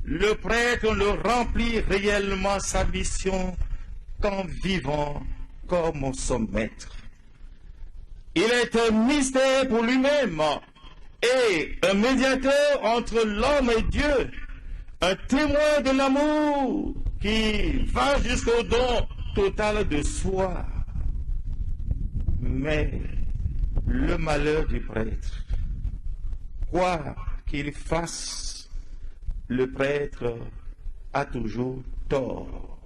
le prêtre ne remplit réellement sa mission qu'en vivant comme son maître. Il est un mystère pour lui-même et un médiateur entre l'homme et Dieu, un témoin de l'amour qui va jusqu'au don total de soi. Mais le malheur du prêtre, quoi qu'il fasse, le prêtre a toujours tort.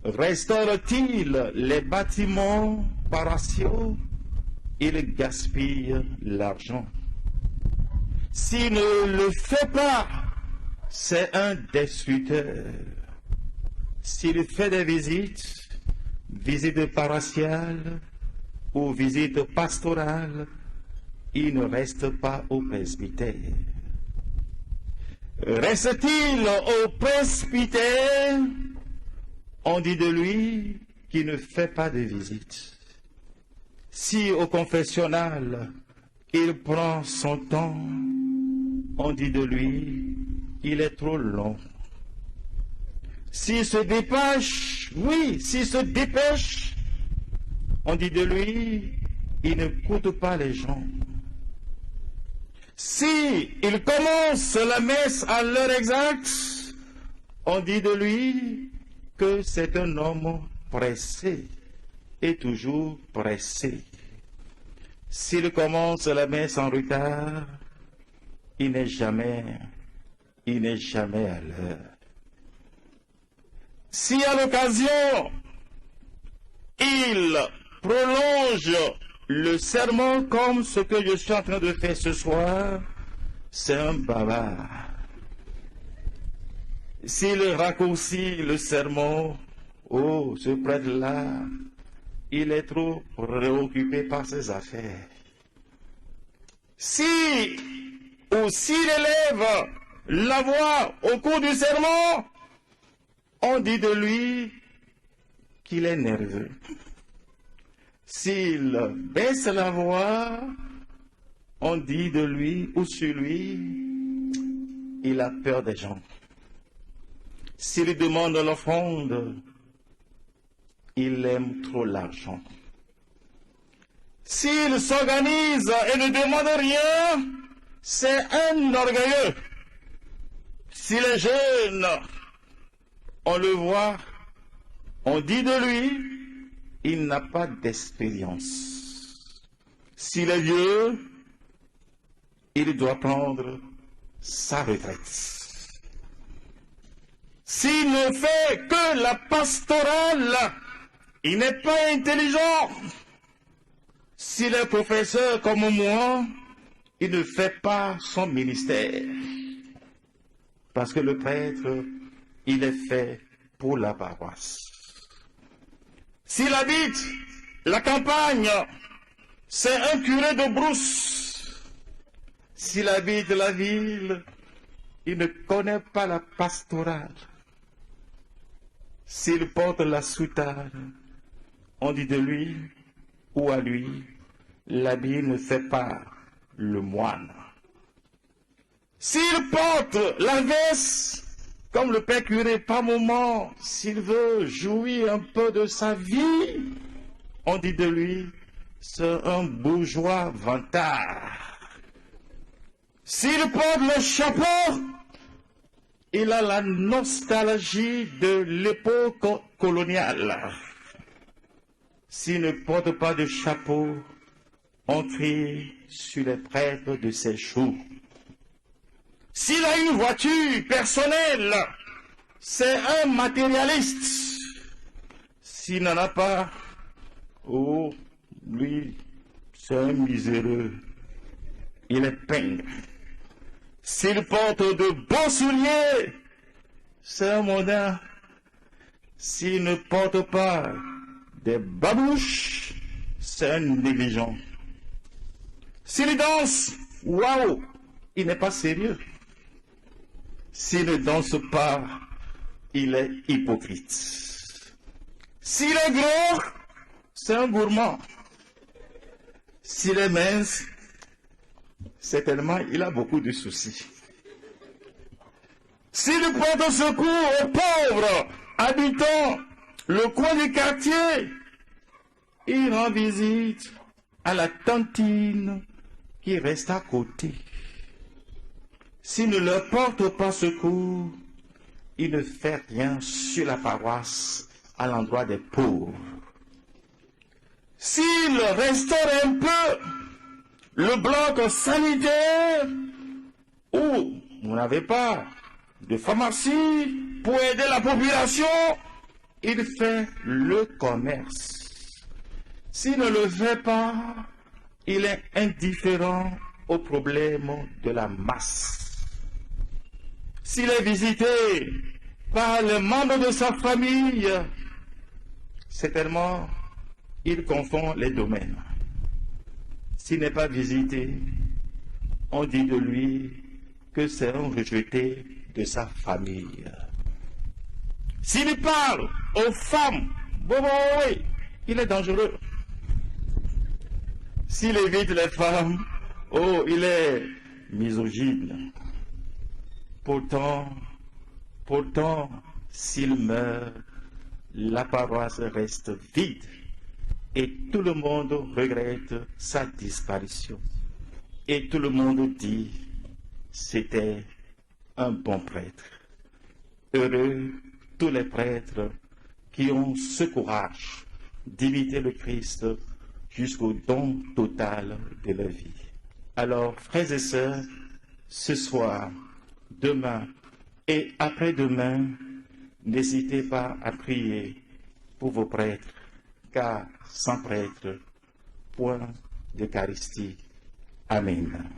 Restaure-t-il les bâtiments paroissiaux? Il gaspille l'argent. S'il ne le fait pas, c'est un destructeur. S'il fait des visites paroissiales ou visites pastorales, il ne reste pas au presbytère. Reste-t-il au presbytère? On dit de lui qu'il ne fait pas de visite. Si au confessionnal, il prend son temps, on dit de lui qu'il est trop long. S'il se dépêche, on dit de lui, il n'écoute pas les gens. Si il commence la messe à l'heure exacte, on dit de lui que c'est un homme pressé et toujours pressé. S'il commence la messe en retard, il n'est jamais à l'heure. Si à l'occasion, il prolonge le sermon comme ce que je suis en train de faire ce soir, c'est un bavard. S'il raccourcit le sermon, ce prêtre-là, il est trop préoccupé par ses affaires. S'il élève la voix au cours du sermon, on dit de lui qu'il est nerveux. S'il baisse la voix, on dit de lui ou sur lui, il a peur des gens. S'il demande l'offrande, il aime trop l'argent. S'il s'organise et ne demande rien, c'est un orgueilleux. S'il est jeune, on le voit, on dit de lui, il n'a pas d'expérience. S'il est vieux, il doit prendre sa retraite. S'il ne fait que la pastorale, il n'est pas intelligent. S'il est professeur comme moi, il ne fait pas son ministère. Parce que le prêtre, il est fait pour la paroisse. S'il habite la campagne, c'est un curé de brousse. S'il habite la ville, il ne connaît pas la pastorale. S'il porte la soutane, on dit de lui ou à lui, l'habit ne fait pas le moine. S'il porte la veste, comme le père curé, par moment, s'il veut jouir un peu de sa vie, on dit de lui, c'est un bourgeois vantard. S'il porte le chapeau, il a la nostalgie de l'époque coloniale. S'il ne porte pas de chapeau, on crie sur les prêtres de ses jours. S'il a une voiture personnelle, c'est un matérialiste. S'il n'en a pas, lui, c'est un miséreux. Il est pingre. S'il porte de beaux souliers, c'est un mondain. S'il ne porte pas des babouches, c'est un négligent. S'il danse, waouh, il n'est pas sérieux. S'il ne danse pas, il est hypocrite. S'il est gros, c'est un gourmand. S'il est mince, c'est tellement il a beaucoup de soucis. S'il porte secours aux pauvres habitants le coin du quartier, il rend visite à la tantine qui reste à côté. S'il ne leur porte pas secours, il ne fait rien sur la paroisse à l'endroit des pauvres. S'il restaure un peu le bloc sanitaire où vous n'avez pas de pharmacie pour aider la population, il fait le commerce. S'il ne le fait pas, il est indifférent aux problèmes de la masse. S'il est visité par les membres de sa famille, certainement, il confond les domaines. S'il n'est pas visité, on dit de lui que c'est un rejeté de sa famille. S'il parle aux femmes, oui, il est dangereux. S'il évite les femmes, oh, il est misogyne. Pourtant, s'il meurt, la paroisse reste vide et tout le monde regrette sa disparition. Et tout le monde dit, c'était un bon prêtre. Heureux tous les prêtres qui ont ce courage d'imiter le Christ jusqu'au don total de leur vie. Alors, frères et sœurs, ce soir, demain et après-demain, n'hésitez pas à prier pour vos prêtres, car sans prêtre, point d'Eucharistie. Amen.